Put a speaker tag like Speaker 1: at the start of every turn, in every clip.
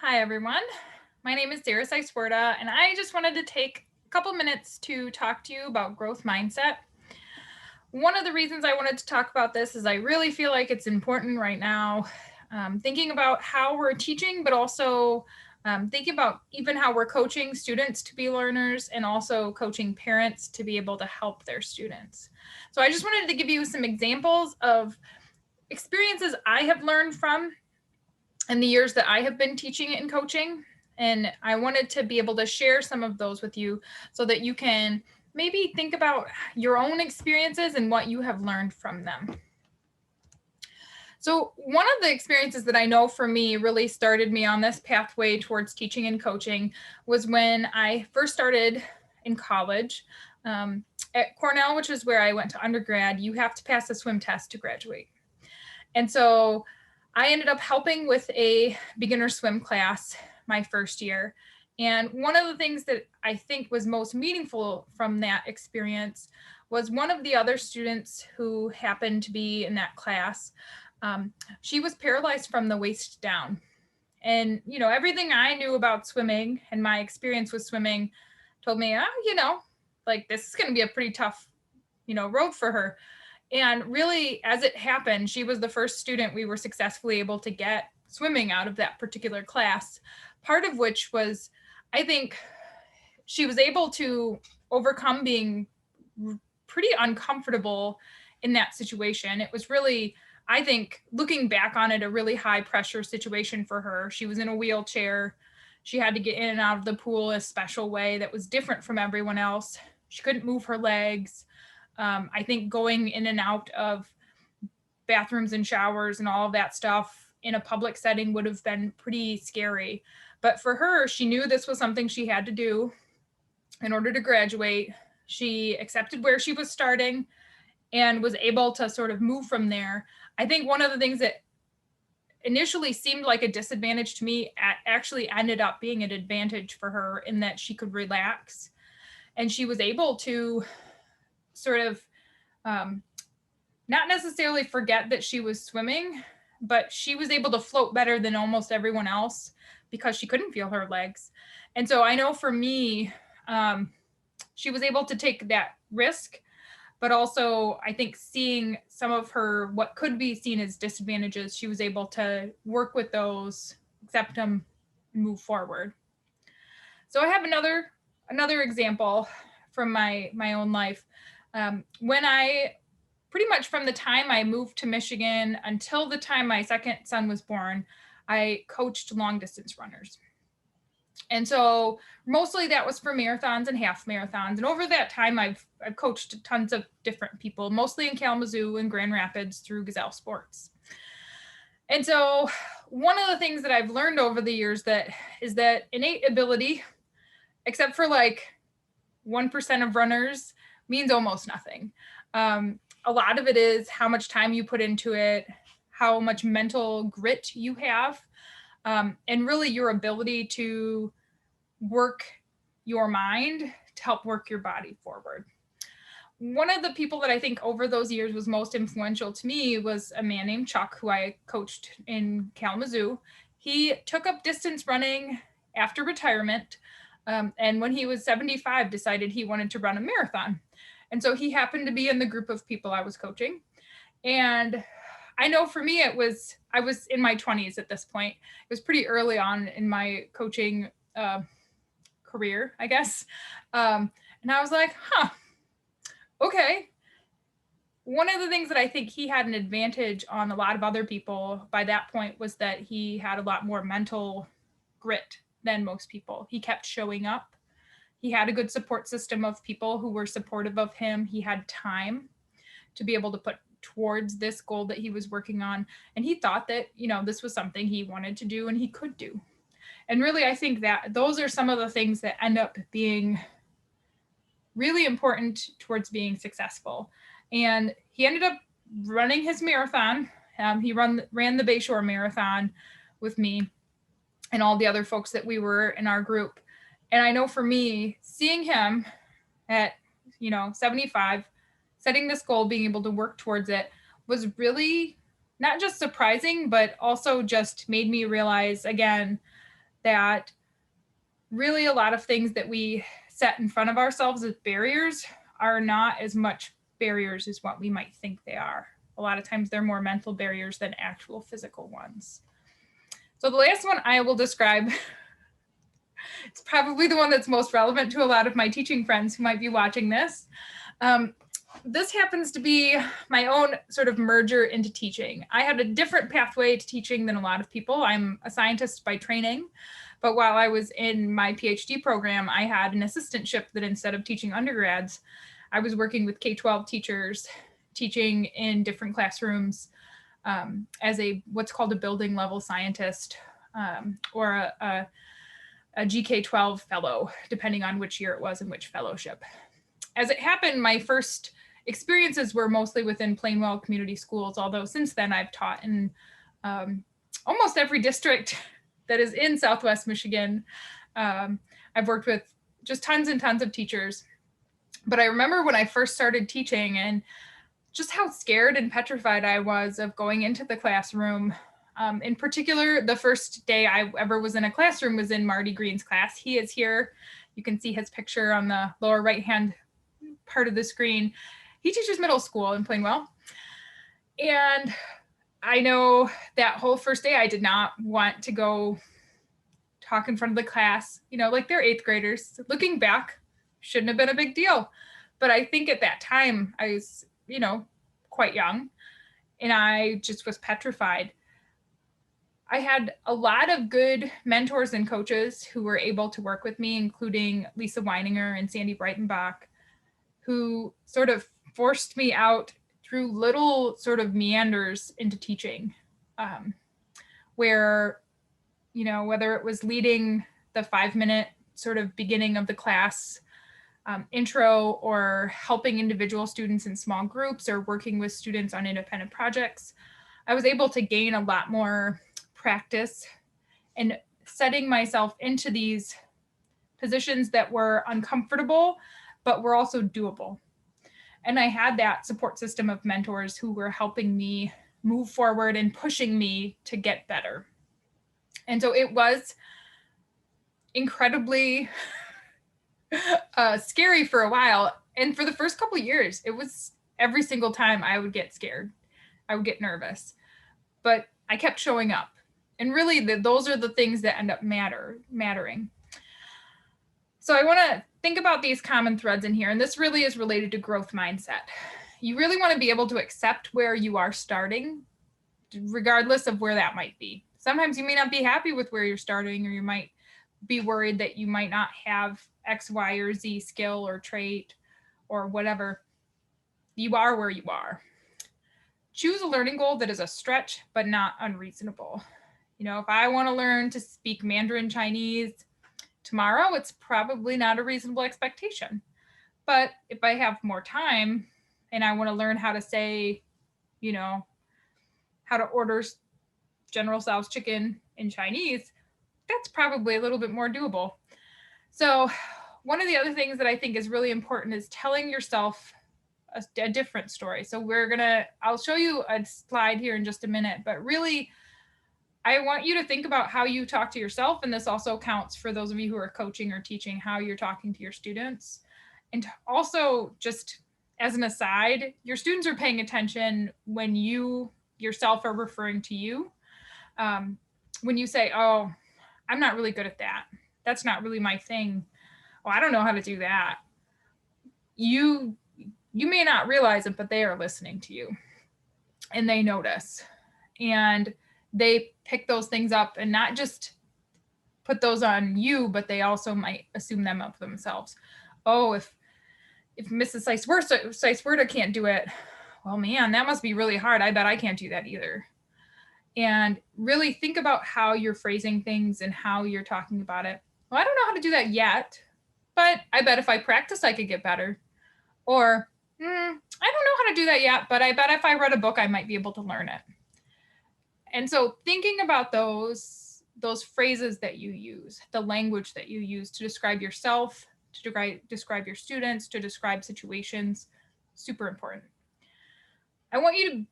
Speaker 1: Hi, everyone. My name is Dara Siswerda, and I just wanted to take a couple minutes to talk to you about growth mindset. One of the reasons I wanted to talk about this is I really feel like it's important right now, thinking about how we're teaching, but also thinking about even how we're coaching students to be learners and also coaching parents to be able to help their students. So I just wanted to give you some examples of experiences I have learned from in the years that I have been teaching and coaching. And I wanted to be able to share some of those with you so that you can maybe think about your own experiences and what you have learned from them. So, one of the experiences that I know for me really started me on this pathway towards teaching and coaching was when I first started in college. At Cornell, which is where I went to undergrad, you have to pass a swim test to graduate. And so I ended up helping with a beginner swim class my first year. And one of the things that I think was most meaningful from that experience was one of the other students who happened to be in that class. She was paralyzed from the waist down. And, everything I knew about swimming and my experience with swimming told me, like this is going to be a pretty tough, road for her. And really, as it happened, she was the first student we were successfully able to get swimming out of that particular class. Part of which was, I think, she was able to overcome being pretty uncomfortable in that situation. It was really, I think, looking back on it, a really high pressure situation for her. She was in a wheelchair. She had to get in and out of the pool a special way that was different from everyone else. She couldn't move her legs. I think going in and out of bathrooms and showers and all of that stuff in a public setting would have been pretty scary. But for her, she knew this was something she had to do in order to graduate. She accepted where she was starting and was able to sort of move from there. I think one of the things that initially seemed like a disadvantage to me actually ended up being an advantage for her in that she could relax and she was able to sort of not necessarily forget that she was swimming, but she was able to float better than almost everyone else because she couldn't feel her legs. And so I know for me, she was able to take that risk, but also I think seeing some of her, what could be seen as disadvantages, she was able to work with those, accept them, and move forward. So I have another example from my own life. When I pretty much from the time I moved to Michigan until the time my second son was born, I coached long distance runners. And so mostly that was for marathons and half marathons. And over that time, I've coached tons of different people, mostly in Kalamazoo and Grand Rapids through Gazelle Sports. And so one of the things that I've learned over the years that is that innate ability, except for like 1% of runners, means almost nothing. A lot of it is how much time you put into it, how much mental grit you have, and really your ability to work your mind to help work your body forward. One of the people that I think over those years was most influential to me was a man named Chuck, who I coached in Kalamazoo. He took up distance running after retirement. And when he was 75, decided he wanted to run a marathon. And so he happened to be in the group of people I was coaching. And I know for me, I was in my 20s at this point. It was pretty early on in my coaching career, I guess. And I was like, okay. One of the things that I think he had an advantage on a lot of other people by that point was that he had a lot more mental grit than most people. He kept showing up. He had a good support system of people who were supportive of him. He had time to be able to put towards this goal that he was working on. And he thought that, this was something he wanted to do and he could do. And really, I think that those are some of the things that end up being really important towards being successful. And he ended up running his marathon. He ran the Bayshore Marathon with me and all the other folks that we were in our group. And I know for me, seeing him at 75, setting this goal, being able to work towards it was really not just surprising, but also just made me realize again that really a lot of things that we set in front of ourselves as barriers are not as much barriers as what we might think they are. A lot of times they're more mental barriers than actual physical ones. So the last one I will describe, it's probably the one that's most relevant to a lot of my teaching friends who might be watching this. This happens to be my own sort of merger into teaching. I had a different pathway to teaching than a lot of people. I'm a scientist by training, but while I was in my PhD program, I had an assistantship that instead of teaching undergrads, I was working with K-12 teachers, teaching in different classrooms as what's called a building level scientist or a GK-12 fellow, depending on which year it was and which fellowship. As it happened, my first experiences were mostly within Plainwell Community Schools, although since then I've taught in almost every district that is in Southwest Michigan. I've worked with just tons and tons of teachers. But I remember when I first started teaching and just how scared and petrified I was of going into the classroom. In particular, the first day I ever was in a classroom was in Marty Green's class. He is here. You can see his picture on the lower right-hand part of the screen. He teaches middle school in Plainwell. And I know that whole first day I did not want to go talk in front of the class, like they're 8th graders. Looking back, shouldn't have been a big deal. But I think at that time I was, quite young and I just was petrified. I had a lot of good mentors and coaches who were able to work with me, including Lisa Weininger and Sandy Breitenbach, who sort of forced me out through little sort of meanders into teaching, where, whether it was leading the 5-minute sort of beginning of the class intro or helping individual students in small groups or working with students on independent projects, I was able to gain a lot more practice and setting myself into these positions that were uncomfortable, but were also doable. And I had that support system of mentors who were helping me move forward and pushing me to get better. And so it was incredibly scary for a while. And for the first couple of years, it was every single time I would get scared. I would get nervous, but I kept showing up. And really those are the things that end up mattering. So I want to think about these common threads in here. And this really is related to growth mindset. You really want to be able to accept where you are starting, regardless of where that might be. Sometimes you may not be happy with where you're starting, or you might be worried that you might not have X, Y, or Z skill or trait or whatever. You are where you are. Choose a learning goal that is a stretch, but not unreasonable. If I want to learn to speak Mandarin Chinese tomorrow, it's probably not a reasonable expectation. But if I have more time and I want to learn how to say, how to order General Tso's chicken in Chinese, that's probably a little bit more doable. So one of the other things that I think is really important is telling yourself a different story. So I'll show you a slide here in just a minute, but really I want you to think about how you talk to yourself. And this also counts for those of you who are coaching or teaching, how you're talking to your students. And also, just as an aside, your students are paying attention when you yourself are referring to you. When you say, oh, I'm not really good at that. That's not really my thing. Oh, I don't know how to do that. You may not realize it, but they are listening to you and they notice. And they pick those things up and not just put those on you, but they also might assume them of themselves. Oh, if Mrs. Seiswerda can't do it, well, man, that must be really hard. I bet I can't do that either. And really think about how you're phrasing things and how you're talking about it. Well, I don't know how to do that yet, but I bet if I practice, I could get better. Or, I don't know how to do that yet, but I bet if I read a book, I might be able to learn it. And so thinking about those phrases that you use, the language that you use to describe yourself, to describe your students, to describe situations, super important. I want you to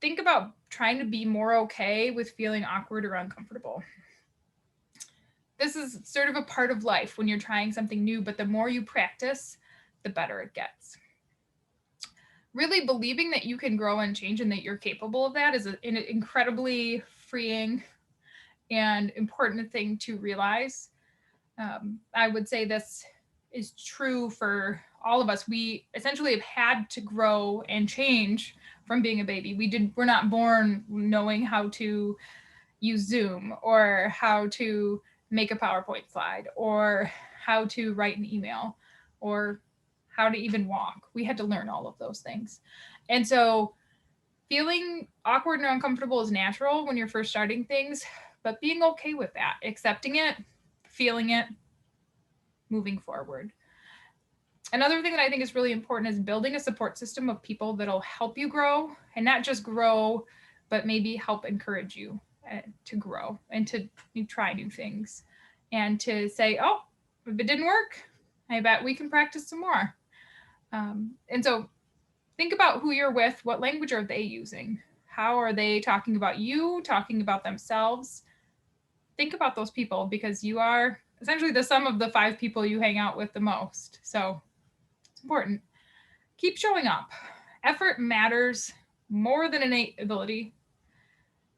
Speaker 1: think about trying to be more okay with feeling awkward or uncomfortable. this is sort of a part of life when you're trying something new, but the more you practice, the better it gets. Really believing that you can grow and change and that you're capable of that is an incredibly freeing and important thing to realize. I would say this is true for all of us. We essentially have had to grow and change from being a baby. We're not born knowing how to use Zoom or how to make a PowerPoint slide or how to write an email or how to even walk. We had to learn all of those things. And so feeling awkward and uncomfortable is natural when you're first starting things, but being okay with that, accepting it, feeling it, moving forward. Another thing that I think is really important is building a support system of people that'll help you grow, and not just grow, but maybe help encourage you to grow and to try new things and to say, oh, if it didn't work, I bet we can practice some more. And so think about who you're with. What language are they using? How are they talking about you, talking about themselves? Think about those people, because you are essentially the sum of the 5 people you hang out with the most. So it's important. Keep showing up. Effort matters more than innate ability.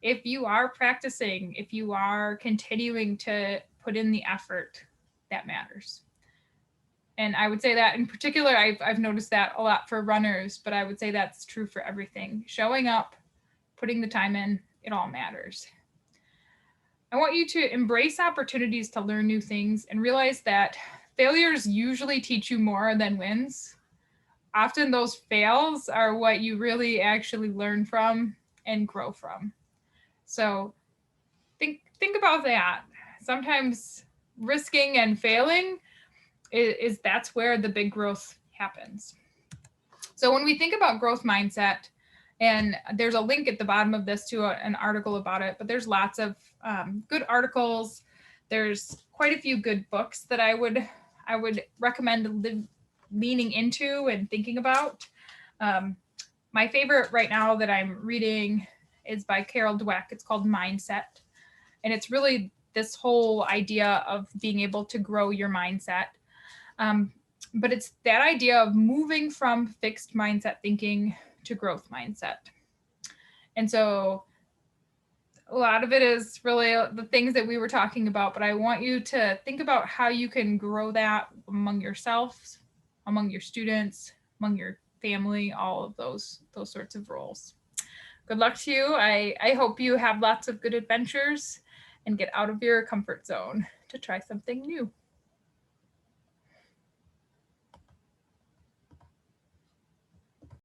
Speaker 1: If you are practicing, if you are continuing to put in the effort, that matters. And I would say that in particular, I've noticed that a lot for runners, but I would say that's true for everything. Showing up, putting the time in, it all matters. I want you to embrace opportunities to learn new things and realize that failures usually teach you more than wins. Often those fails are what you really actually learn from and grow from. So think about that. Sometimes risking and failing is that's where the big growth happens. So when we think about growth mindset, and there's a link at the bottom of this to an article about it, but there's lots of good articles. There's quite a few good books that I would recommend leaning into and thinking about. My favorite right now that I'm reading is by Carol Dweck. It's called Mindset. And it's really this whole idea of being able to grow your mindset. But it's that idea of moving from fixed mindset thinking to growth mindset. And so a lot of it is really the things that we were talking about, but I want you to think about how you can grow that among yourselves, among your students, among your family, all of those sorts of roles. Good luck to you. I hope you have lots of good adventures and get out of your comfort zone to try something new.